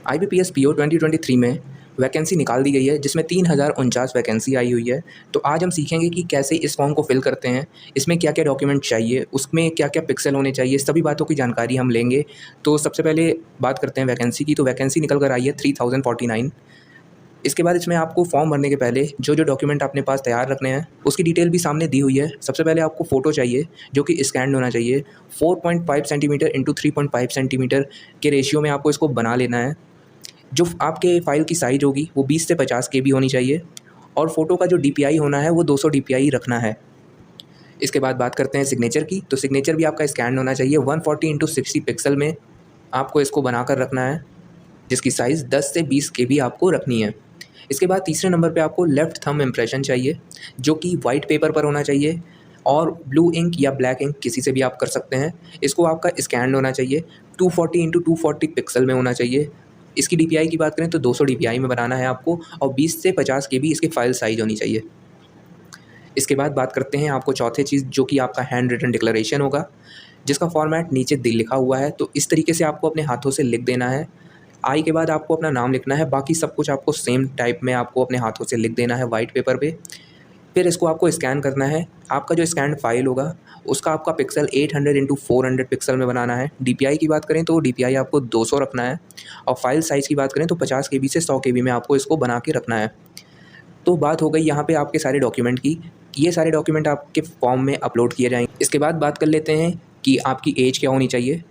IBPS PO 2023 में vacancy निकाल दी गई है जिसमें 3049 वैकेंसी आई हुई है। तो आज हम सीखेंगे कि कैसे इस फॉर्म को फिल करते हैं, इसमें क्या क्या डॉक्यूमेंट चाहिए, उसमें क्या क्या पिक्सल होने चाहिए, सभी बातों की जानकारी हम लेंगे। तो सबसे पहले बात करते हैं वैकेंसी की। तो वैकेंसी निकल कर आई है 3049। इसके बाद इसमें आपको फॉर्म भरने के पहले जो जो डॉक्यूमेंट अपने पास तैयार रखने हैं उसकी डिटेल भी सामने दी हुई है। सबसे पहले आपको फ़ोटो चाहिए जो कि स्कैन होना चाहिए। 4.5 सेंटीमीटर इंटू 3.5 सेंटीमीटर के रेशियो में आपको इसको बना लेना है। जो आपके फ़ाइल की साइज़ होगी वो 20 से 50 KB होनी चाहिए और फ़ोटो का जो DPI होना है वो 200 DPI रखना है। इसके बाद बात करते हैं सिग्नेचर की। तो सिग्नेचर भी आपका स्कैन होना चाहिए। 140 इंटू 60 पिक्सल में आपको इसको बनाकर रखना है, जिसकी साइज़ 10 से 20 KB आपको रखनी है। इसके बाद तीसरे नंबर पे आपको लेफ़्ट थंब इम्प्रेशन चाहिए जो कि वाइट पेपर पर होना चाहिए और ब्लू इंक या ब्लैक इंक किसी से भी आप कर सकते हैं। इसको आपका स्कैन होना चाहिए। 240 इंटू 240 पिक्सल में होना चाहिए। इसकी DPI की बात करें तो 200 DPI में बनाना है आपको और 20 से 50 KB इसकी फ़ाइल साइज़ होनी चाहिए। इसके बाद बात करते हैं आपको चौथे चीज़ जो कि आपका हैंड रिटन डिक्लेरेशन होगा, जिसका फॉर्मेट नीचे लिखा हुआ है। तो इस तरीके से आपको अपने हाथों से लिख देना है। आई के बाद आपको अपना नाम लिखना है, बाकी सब कुछ आपको सेम टाइप में आपको अपने हाथों से लिख देना है वाइट पेपर पे। फिर इसको आपको स्कैन करना है। आपका जो स्कैन फाइल होगा उसका आपका पिक्सल 800 इंटू 400 पिक्सल में बनाना है। DPI की बात करें तो DPI आपको 200 रखना है और फाइल साइज़ की बात करें तो 50 KB से 100 KB में आपको इसको बना के रखना है। तो बात हो गई यहाँ पे आपके सारे डॉक्यूमेंट की। ये सारे डॉक्यूमेंट आपके फॉर्म में अपलोड किए जाएंगे। इसके बाद बात कर लेते हैं कि आपकी एज क्या होनी चाहिए।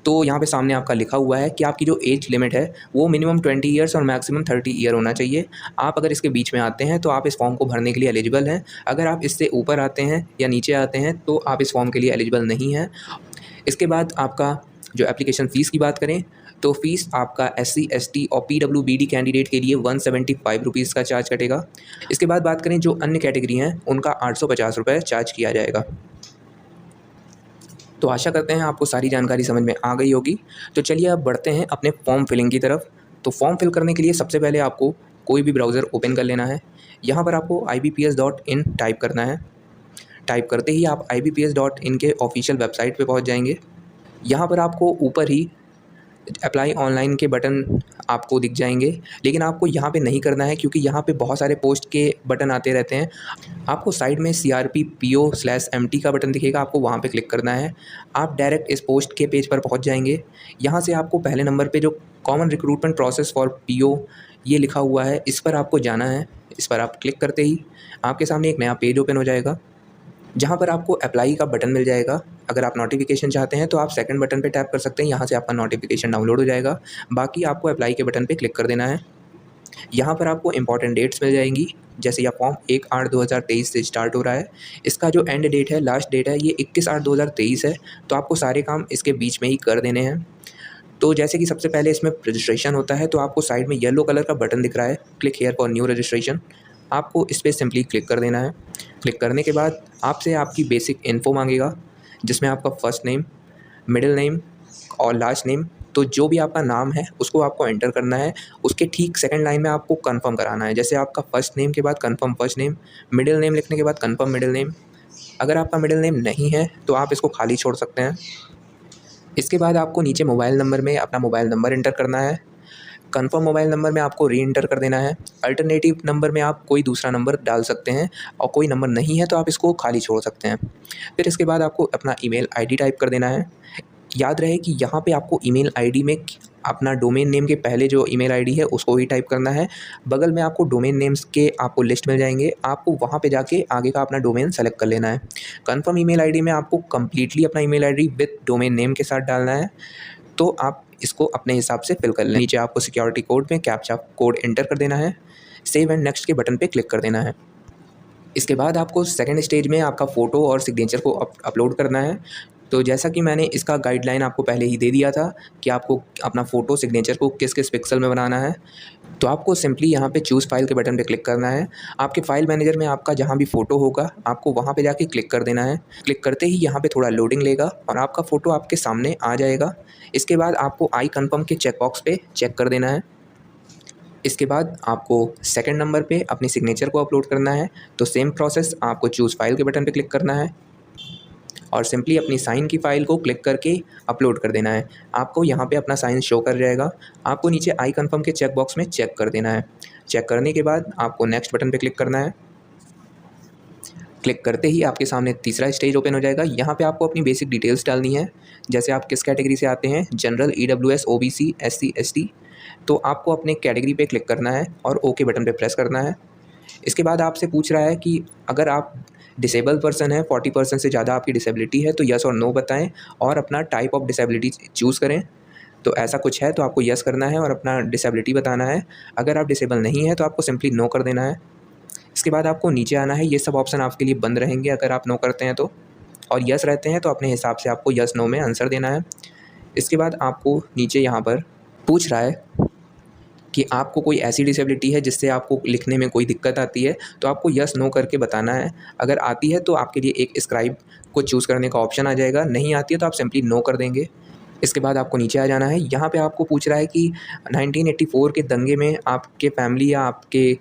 तो यहाँ पे सामने आपका लिखा हुआ है कि आपकी जो एज लिमिट है वो मिनिमम 20 ईयर्स और मैक्सिमम 30 ईयर होना चाहिए। आप अगर इसके बीच में आते हैं तो आप इस फॉर्म को भरने के लिए एलिजिबल हैं। अगर आप इससे ऊपर आते हैं या नीचे आते हैं तो आप इस फॉर्म के लिए एलिजिबल नहीं हैं। इसके बाद आपका जो एप्लीकेशन फ़ीस की बात करें तो फ़ीस आपका SC ST और PWBD कैंडिडेट के लिए 175 रुपीज़ का चार्ज कटेगा। इसके बाद बात करें जो अन्य कैटेगरी हैं उनका 850 रुपये चार्ज किया जाएगा। तो आशा करते हैं आपको सारी जानकारी समझ में आ गई होगी। तो चलिए अब बढ़ते हैं अपने फॉर्म फिलिंग की तरफ। तो फॉर्म फिल करने के लिए सबसे पहले आपको कोई भी ब्राउज़र ओपन कर लेना है। यहाँ पर आपको ibps.in टाइप करना है। टाइप करते ही आप ibps.in के ऑफिशियल वेबसाइट पे पहुँच जाएंगे। यहाँ पर आपको ऊपर ही अप्लाई ऑनलाइन के बटन आपको दिख जाएंगे, लेकिन आपको यहाँ पे नहीं करना है क्योंकि यहाँ पे बहुत सारे पोस्ट के बटन आते रहते हैं। आपको साइड में CRPPO/MT का बटन दिखेगा, आपको वहाँ पे क्लिक करना है। आप डायरेक्ट इस पोस्ट के पेज पर पहुँच जाएंगे। यहाँ से आपको पहले नंबर पे जो common recruitment process for PO ये लिखा हुआ है, इस पर आपको जाना है। इस पर आप क्लिक करते ही आपके सामने एक नया पेज ओपन हो जाएगा जहाँ पर आपको अप्लाई का बटन मिल जाएगा। अगर आप नोटिफिकेशन चाहते हैं तो आप सेकंड बटन पे टैप कर सकते हैं, यहाँ से आपका नोटिफिकेशन डाउनलोड हो जाएगा। बाकी आपको अप्लाई के बटन पे क्लिक कर देना है। यहाँ पर आपको इंपॉर्टेंट डेट्स मिल जाएंगी, जैसे यह फॉर्म 1/8/2023 से स्टार्ट हो रहा है। इसका जो एंड डेट है, लास्ट डेट है, ये 21/8/2023 है। तो आपको सारे काम इसके बीच में ही कर देने हैं। तो जैसे कि सबसे पहले इसमें रजिस्ट्रेशन होता है, तो आपको साइड में येलो कलर का बटन दिख रहा है, click here for new registration. आपको इस पर सिंपली क्लिक कर देना है। क्लिक करने के बाद आपसे आपकी बेसिक इन्फो मांगेगा, जिसमें आपका फर्स्ट नेम, मिडिल नेम और लास्ट नेम। तो जो भी आपका नाम है उसको आपको एंटर करना है। उसके ठीक सेकंड लाइन में आपको कंफर्म कराना है, जैसे आपका फर्स्ट नेम के बाद confirm first name, middle name लिखने के बाद कंफर्म मिडिल नेम। अगर आपका मिडिल नेम नहीं है तो आप इसको खाली छोड़ सकते हैं। इसके बाद आपको नीचे मोबाइल नंबर में अपना मोबाइल नंबर एंटर करना है। कंफर्म मोबाइल नंबर में आपको री एंटर कर देना है। अल्टरनेटिव नंबर में आप कोई दूसरा नंबर डाल सकते हैं और कोई नंबर नहीं है तो आप इसको खाली छोड़ सकते हैं। फिर इसके बाद आपको अपना ईमेल आईडी टाइप कर देना है। याद रहे कि यहाँ पे आपको ईमेल आईडी में अपना डोमेन नेम के पहले जो ईमेल आईडी है उसको ही टाइप करना है। बगल में आपको डोमेन नेम्स के आपको लिस्ट मिल जाएंगे, आपको वहाँ पे जाके आगे का अपना डोमेन सेलेक्ट कर लेना है। कंफर्म ईमेल आईडी में आपको कम्प्लीटली अपना email ID with domain name के साथ डालना है। तो आप इसको अपने हिसाब से फिल कर लें। नीचे आपको सिक्योरिटी कोड में कैप्चा कोड एंटर कर देना है। सेव एंड नेक्स्ट के बटन पे क्लिक कर देना है। इसके बाद आपको सेकंड स्टेज में आपका फ़ोटो और सिग्नेचर को अपलोड करना है। तो जैसा कि मैंने इसका गाइडलाइन आपको पहले ही दे दिया था कि आपको अपना फ़ोटो सिग्नेचर को किस किस पिक्सल में बनाना है, तो आपको सिंपली यहाँ पे चूज़ फाइल के बटन पे क्लिक करना है। आपके फाइल मैनेजर में आपका जहाँ भी फ़ोटो होगा आपको वहाँ पे जाके क्लिक कर देना है। क्लिक करते ही यहाँ पे थोड़ा लोडिंग लेगा और आपका फ़ोटो आपके सामने आ जाएगा। इसके बाद आपको आई कन्फर्म के चेकबॉक्स पे चेक कर देना है। इसके बाद आपको सेकंड नंबर पे अपनी सिग्नेचर को अपलोड करना है। तो सेम प्रोसेस, आपको चूज़ फाइल के बटन पे क्लिक करना है। और सिंपली अपनी साइन की फ़ाइल को क्लिक करके अपलोड कर देना है। आपको यहाँ पे अपना साइन शो कर जाएगा। आपको नीचे आई कन्फर्म के चेक बॉक्स में चेक कर देना है। चेक करने के बाद आपको नेक्स्ट बटन पे क्लिक करना है। क्लिक करते ही आपके सामने तीसरा स्टेज ओपन हो जाएगा। यहाँ पे आपको अपनी बेसिक डिटेल्स डालनी है, जैसे आप किस कैटेगरी से आते हैं, general, EWS, OBC, SC, ST। तो आपको अपने कैटेगरी पे क्लिक करना है और ओके बटन पे प्रेस करना है। इसके बाद आपसे पूछ रहा है कि अगर आप डिसेबल पर्सन है, 40% से ज़्यादा आपकी डिसेबिलिटी है, तो यस और नो बताएं और अपना टाइप ऑफ डिसेबिलिटी चूज़ करें। तो ऐसा कुछ है तो आपको यस करना है और अपना डिसेबिलिटी बताना है। अगर आप डिसेबल नहीं है तो आपको सिंपली नो कर देना है। इसके बाद आपको नीचे आना है। ये सब ऑप्शन आपके लिए बंद रहेंगे अगर आप नो करते हैं तो, और यस रहते हैं तो अपने हिसाब से आपको यस नो में आंसर देना है। इसके बाद आपको नीचे यहाँ पर पूछ रहा है कि आपको कोई ऐसी डिसेबिलिटी है जिससे आपको लिखने में कोई दिक्कत आती है, तो आपको यस नो करके बताना है। अगर आती है तो आपके लिए एक स्क्राइब को चूज़ करने का ऑप्शन आ जाएगा, नहीं आती है तो आप सिंपली नो कर देंगे। इसके बाद आपको नीचे आ जाना है। यहाँ पे आपको पूछ रहा है कि 1984 के दंगे में आपके फैमिली या आपके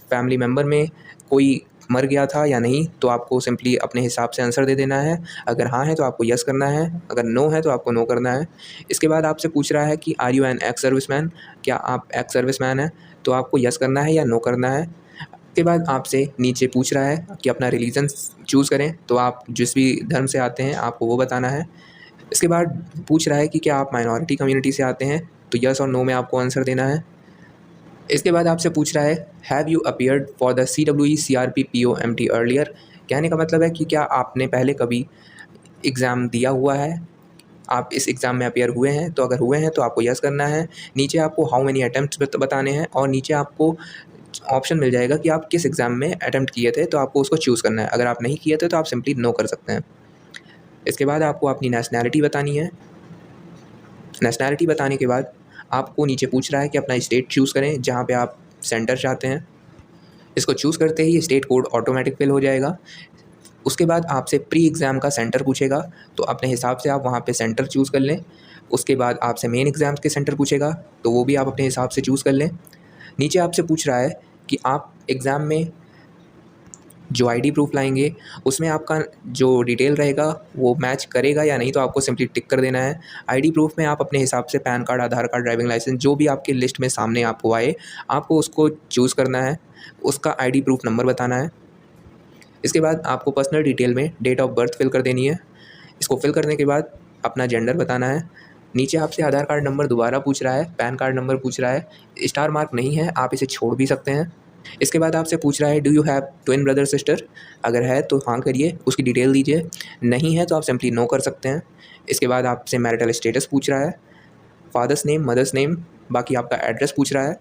फैमिली मेम्बर में कोई मर गया था या नहीं, तो आपको सिंपली अपने हिसाब से आंसर दे देना है। अगर हाँ है तो आपको यस करना है, अगर नो है तो आपको नो करना है। इसके बाद आपसे पूछ रहा है कि are you an ex serviceman, क्या आप एक्स सर्विसमैन हैं, तो आपको यस करना है या नो करना है। इसके बाद आपसे नीचे पूछ रहा है कि अपना रिलीजन चूज़ करें, तो आप जिस भी धर्म से आते हैं आपको वो बताना है। इसके बाद पूछ रहा है कि क्या आप माइनॉरिटी कम्युनिटी से आते हैं, तो यस और नो में आपको आंसर देना है। इसके बाद आपसे पूछ रहा है have you appeared for the CWE CRP POMT earlier. कहने का मतलब है कि क्या आपने पहले कभी एग्ज़ाम दिया हुआ है, आप इस एग्ज़ाम में अपीयर हुए हैं, तो अगर हुए हैं तो आपको यस करना है। नीचे आपको हाउ मेनी अटैम्प्ट्स बताने हैं और नीचे आपको ऑप्शन मिल जाएगा कि आप किस एग्ज़ाम में अटैम्प्ट किए थे, तो आपको उसको चूज़ करना है। अगर आप नहीं किए थे तो आप सिंपली नो कर सकते हैं। इसके बाद आपको अपनी नेशनैलिटी बतानी है। नेशनैलिटी बताने के बाद आपको नीचे पूछ रहा है कि अपना स्टेट चूज़ करें जहाँ पे आप सेंटर चाहते हैं। इसको चूज़ करते ही स्टेट कोड ऑटोमेटिक फिल हो जाएगा। उसके बाद आपसे प्री एग्ज़ाम का सेंटर पूछेगा, तो अपने हिसाब से आप वहाँ पे सेंटर चूज़ कर लें। उसके बाद आपसे मेन एग्ज़ाम के सेंटर पूछेगा, तो वो भी आप अपने हिसाब से चूज़ कर लें। नीचे आपसे पूछ रहा है कि आप एग्ज़ाम में जो आईडी प्रूफ लाएंगे उसमें आपका जो डिटेल रहेगा वो मैच करेगा या नहीं, तो आपको सिंपली टिक कर देना है। आईडी प्रूफ में आप अपने हिसाब से पैन कार्ड, आधार कार्ड, ड्राइविंग लाइसेंस, जो भी आपके लिस्ट में सामने आपको आए, आपको उसको चूज़ करना है। उसका आईडी प्रूफ नंबर बताना है। इसके बाद आपको पर्सनल डिटेल में डेट ऑफ बर्थ फिल कर देनी है। इसको फिल करने के बाद अपना जेंडर बताना है। नीचे आपसे आधार कार्ड नंबर दोबारा पूछ रहा है, पैन कार्ड नंबर पूछ रहा है। स्टार मार्क नहीं है, आप इसे छोड़ भी सकते हैं। इसके बाद आपसे पूछ रहा है do you have twin brother sister, अगर है तो हाँ करिए, उसकी डिटेल दीजिए। नहीं है तो आप सिंपली नो कर सकते हैं। इसके बाद आपसे मैरिटल स्टेटस पूछ रहा है, फादर्स नेम, मदर्स नेम, बाकी आपका एड्रेस पूछ रहा है।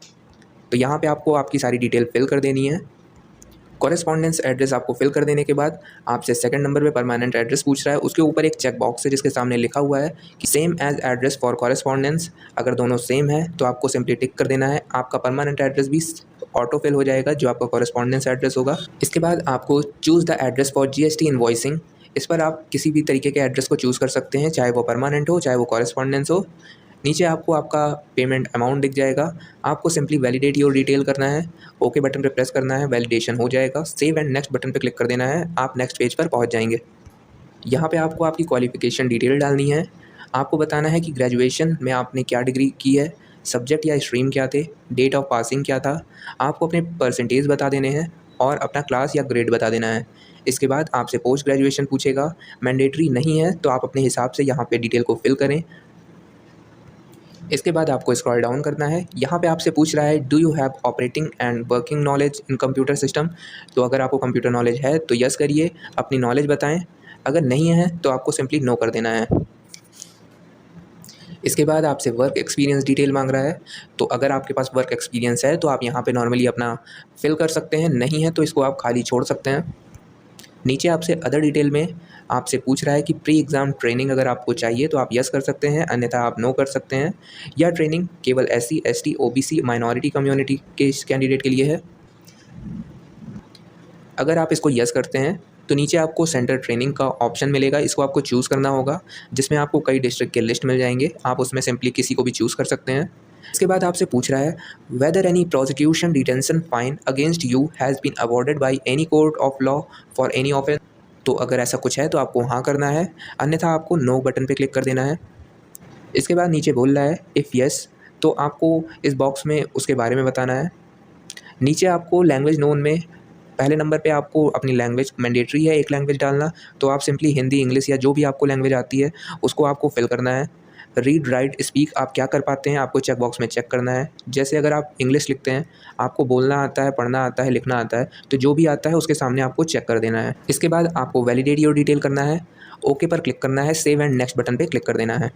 तो यहाँ पे आपको आपकी सारी डिटेल फिल कर देनी है। कॉरेस्पॉन्डेंस एड्रेस आपको फिल कर देने के बाद आपसे सेकंड नंबर पे परमानेंट एड्रेस पूछ रहा है। उसके ऊपर एक चेक बॉक्स है जिसके सामने लिखा हुआ है कि same as address for correspondence. अगर दोनों सेम है तो आपको सिंपली टिक कर देना है। आपका परमानेंट एड्रेस भी ऑटो फिल हो जाएगा जो आपका कॉरेस्पॉन्डेंस एड्रेस होगा। इसके बाद आपको choose the address for GST invoicing. इस पर आप किसी भी तरीके के एड्रेस को चूज़ कर सकते हैं, चाहे वो परमानेंट हो, चाहे वो कॉरेस्पॉन्डेंस हो। नीचे आपको आपका पेमेंट अमाउंट दिख जाएगा। आपको सिंपली वैलिडेट योर डिटेल करना है। ओके बटन पे प्रेस करना है, वैलिडेशन हो जाएगा। सेव एंड नेक्स्ट बटन पे क्लिक कर देना है, आप नेक्स्ट पेज पर पहुंच जाएंगे। यहाँ पे आपको आपकी क्वालिफिकेशन डिटेल डालनी है। आपको बताना है कि ग्रेजुएशन में आपने क्या डिग्री की है, सब्जेक्ट या स्ट्रीम क्या थे, डेट ऑफ पासिंग क्या था। आपको अपने परसेंटेज बता देने हैं और अपना क्लास या ग्रेड बता देना है। इसके बाद आपसे पोस्ट ग्रेजुएशन पूछेगा, मैंडेटरी नहीं है तो आप अपने हिसाब से यहाँ पे डिटेल को फिल करें। इसके बाद आपको स्क्रॉल डाउन करना है। यहाँ पे आपसे पूछ रहा है do you have operating and working knowledge in computer system. तो अगर आपको कंप्यूटर नॉलेज है तो यस करिए, अपनी नॉलेज बताएं। अगर नहीं है तो आपको सिंपली नो कर देना है। इसके बाद आपसे वर्क एक्सपीरियंस डिटेल मांग रहा है। तो अगर आपके पास वर्क एक्सपीरियंस है तो आप यहाँ पे नॉर्मली अपना फिल कर सकते हैं, नहीं है तो इसको आप खाली छोड़ सकते हैं। नीचे आपसे अदर डिटेल में आपसे पूछ रहा है कि प्री एग्ज़ाम ट्रेनिंग अगर आपको चाहिए तो आप यस कर सकते हैं, अन्यथा आप नो कर सकते हैं। यह ट्रेनिंग केवल SC, ST, OBC minority community के कैंडिडेट के लिए है। अगर आप इसको यस करते हैं तो नीचे आपको सेंटर ट्रेनिंग का ऑप्शन मिलेगा। इसको आपको चूज़ करना होगा, जिसमें आपको कई डिस्ट्रिक्ट के लिस्ट मिल जाएंगे। आप उसमें सिंपली किसी को भी चूज़ कर सकते हैं। इसके बाद आपसे पूछ रहा है whether any prosecution detention fine against you has been awarded by any court of law for any offence. तो अगर ऐसा कुछ है तो आपको हाँ करना है, अन्यथा आपको नो बटन पे क्लिक कर देना है। इसके बाद नीचे बोल रहा है इफ़ येस, तो आपको इस बॉक्स में उसके बारे में बताना है। नीचे आपको लैंग्वेज नोन में पहले नंबर पे आपको अपनी लैंग्वेज मैंडेटरी है एक लैंग्वेज डालना, तो आप सिंपली हिंदी, इंग्लिश या जो भी आपको लैंग्वेज आती है उसको आपको फिल करना है। रीड, राइट, स्पीक आप क्या कर पाते हैं आपको चेक बॉक्स में चेक करना है। जैसे अगर आप इंग्लिश लिखते हैं, आपको बोलना आता है, पढ़ना आता है, लिखना आता है, तो जो भी आता है उसके सामने आपको चेक कर देना है। इसके बाद आपको वैलिडेट योर डिटेल करना है, ओके पर क्लिक करना है, सेव एंड नेक्स्ट बटन पे क्लिक कर देना है।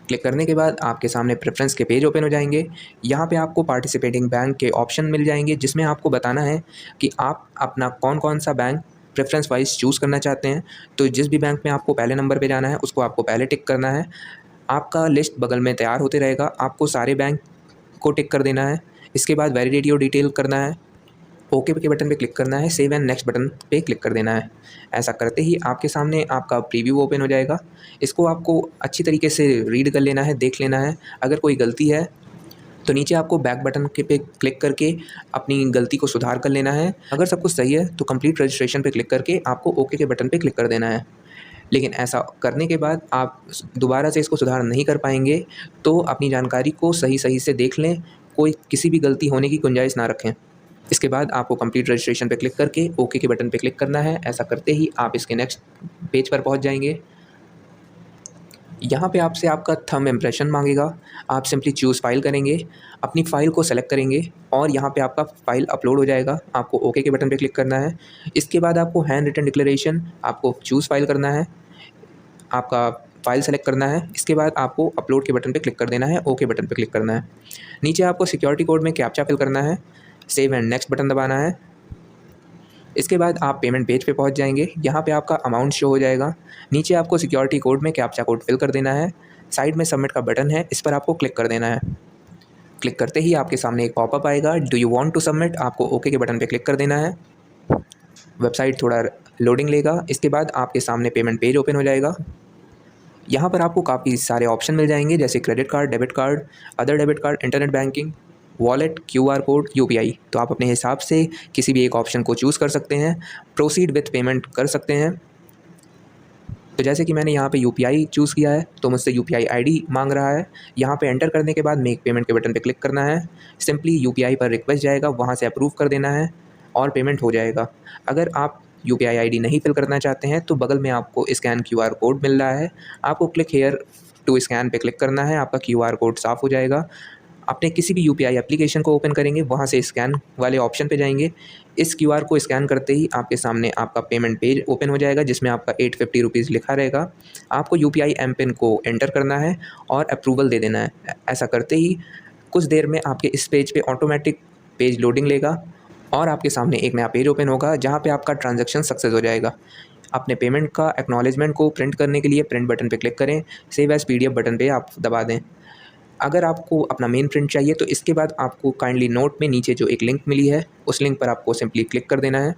क्लिक करने के बाद आपके सामने प्रेफरेंस के पेज ओपन हो जाएंगे। यहाँ पे आपको पार्टिसिपेटिंग बैंक के ऑप्शन मिल जाएंगे, जिसमें आपको बताना है कि आप अपना कौन कौन सा बैंक प्रेफरेंस वाइज चूज़ करना चाहते हैं। तो जिस भी बैंक में आपको पहले नंबर पे जाना है उसको आपको पहले टिक करना है। आपका लिस्ट बगल में तैयार होते रहेगा, आपको सारे बैंक को टिक कर देना है। इसके बाद वैलिडेट योर डिटेल करना है, ओके के बटन पे क्लिक करना है, सेव एंड नेक्स्ट बटन पे क्लिक कर देना है। ऐसा करते ही आपके सामने आपका प्रीव्यू ओपन हो जाएगा। इसको आपको अच्छी तरीके से रीड कर लेना है, देख लेना है। अगर कोई गलती है तो नीचे आपको बैक बटन के पे क्लिक करके अपनी गलती को सुधार कर लेना है। अगर सब कुछ सही है तो कंप्लीट रजिस्ट्रेशन पे क्लिक करके आपको ओके के बटन पे क्लिक कर देना है। लेकिन ऐसा करने के बाद आप दोबारा से इसको सुधार नहीं कर पाएंगे, तो अपनी जानकारी को सही से देख लें, कोई किसी भी गलती होने की गुंजाइश ना रखें। इसके बाद आपको कंप्लीट रजिस्ट्रेशन पे क्लिक करके ओके के बटन पे क्लिक करना है। ऐसा करते ही आप इसके नेक्स्ट पेज पर पहुंच जाएंगे। यहाँ पे आपसे आपका थंब इम्प्रेशन मांगेगा। आप सिंपली चूज़ फाइल करेंगे, अपनी फ़ाइल को सेलेक्ट करेंगे और यहाँ पे आपका फ़ाइल अपलोड हो जाएगा। आपको ओके के बटन पे क्लिक करना है। इसके बाद आपको हैंड रिटन डिक्लेरेशन आपको चूज़ फाइल करना है, आपका फ़ाइल सेलेक्ट करना है। इसके बाद आपको अपलोड के बटन पे क्लिक कर देना है, ओके बटन पे क्लिक करना है। नीचे आपको सिक्योरिटी कोड में कैप्चा फिल करना है, सेव एंड नेक्स्ट बटन दबाना है। इसके बाद आप पेमेंट पेज पे पहुंच जाएंगे। यहाँ पे आपका अमाउंट शो हो जाएगा। नीचे आपको सिक्योरिटी कोड में कैप्चा कोड फिल कर देना है। साइड में सबमिट का बटन है, इस पर आपको क्लिक कर देना है। क्लिक करते ही आपके सामने एक पॉपअप आएगा, do you want to submit, आपको ओके के बटन पे क्लिक कर देना है। वेबसाइट थोड़ा लोडिंग लेगा। इसके बाद आपके सामने पेमेंट पेज ओपन हो जाएगा। यहाँ पर आपको काफ़ी सारे ऑप्शन मिल जाएंगे, जैसे credit card, debit card, other debit card, internet banking, wallet, QR code, UPI. तो आप अपने हिसाब से किसी भी एक ऑप्शन को चूज़ कर सकते हैं, प्रोसीड विथ पेमेंट कर सकते हैं। तो जैसे कि मैंने यहाँ पे यूपीआई चूज़ किया है, तो मुझसे यूपीआई आईडी मांग रहा है। यहाँ पे एंटर करने के बाद मेक पेमेंट के बटन पे क्लिक करना है। सिंपली यूपीआई पर रिक्वेस्ट जाएगा, वहाँ से अप्रूव कर देना है और पेमेंट हो जाएगा। अगर आप यूपीआई आईडी नहीं फिल करना चाहते हैं तो बगल में आपको स्कैन क्यूआर कोड मिल रहा है, आपको क्लिक हेयर टू स्कैन पे क्लिक करना है। आपका क्यूआर कोड साफ़ हो जाएगा। अपने किसी भी यूपीआई एप्लीकेशन को ओपन करेंगे, वहाँ से स्कैन वाले ऑप्शन पे जाएंगे। इस क्यूआर को स्कैन करते ही आपके सामने आपका पेमेंट पेज ओपन हो जाएगा, जिसमें आपका 850 रुपीज़ लिखा रहेगा। आपको यूपीआई एम पिन को एंटर करना है और अप्रूवल दे देना है। ऐसा करते ही कुछ देर में आपके इस पेज पे ऑटोमेटिक पेज लोडिंग लेगा और आपके सामने एक नया पेज ओपन होगा, जहाँ पे आपका ट्रांजैक्शन सक्सेस हो जाएगा। अपने पेमेंट का एक्नॉलेजमेंट को प्रिंट करने के लिए प्रिंट बटन पे क्लिक करें, सेव एज़ पीडीएफ बटन पे आप दबा दें। अगर आपको अपना मेन प्रिंट चाहिए तो इसके बाद आपको काइंडली नोट में नीचे जो एक लिंक मिली है, उस लिंक पर आपको सिंपली क्लिक कर देना है।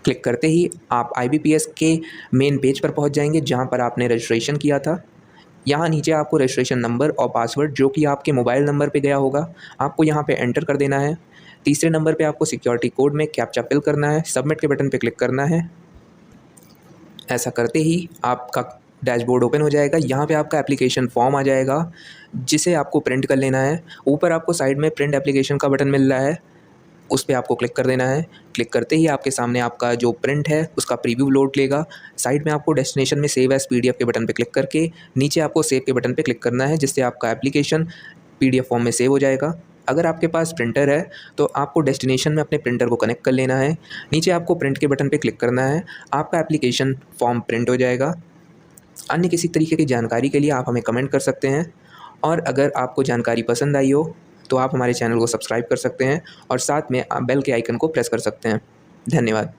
क्लिक करते ही आप IBPS के मेन पेज पर पहुंच जाएंगे, जहां पर आपने रजिस्ट्रेशन किया था। यहाँ नीचे आपको रजिस्ट्रेशन नंबर और पासवर्ड, जो कि आपके मोबाइल नंबर पे गया होगा, आपको यहाँ पे एंटर कर देना है। तीसरे नंबर पे आपको सिक्योरिटी कोड में कैप्चा फिल करना है, सबमिट के बटन पे क्लिक करना है। ऐसा करते ही आपका डैशबोर्ड ओपन हो जाएगा। यहाँ पे आपका एप्लीकेशन फॉर्म आ जाएगा, जिसे आपको प्रिंट कर लेना है। ऊपर आपको साइड में प्रिंट एप्लीकेशन का बटन मिल रहा है, उस पर आपको क्लिक कर देना है। क्लिक करते ही आपके सामने आपका जो प्रिंट है उसका प्रीव्यू लोड लेगा। साइड में आपको डेस्टिनेशन में सेव एज़ पीडीएफ के बटन पे क्लिक करके नीचे आपको सेव के बटन पे क्लिक करना है, जिससे आपका एप्लीकेशन पीडीएफ फॉर्म में सेव हो जाएगा। अगर आपके पास प्रिंटर है तो आपको डेस्टिनेशन में अपने प्रिंटर को कनेक्ट कर लेना है। नीचे आपको प्रिंट के बटन पे क्लिक करना है, आपका एप्लीकेशन फॉर्म प्रिंट हो जाएगा। अन्य किसी तरीके की जानकारी के लिए आप हमें कमेंट कर सकते हैं, और अगर आपको जानकारी पसंद आई हो तो आप हमारे चैनल को सब्सक्राइब कर सकते हैं और साथ में आप बेल के आइकन को प्रेस कर सकते हैं। धन्यवाद।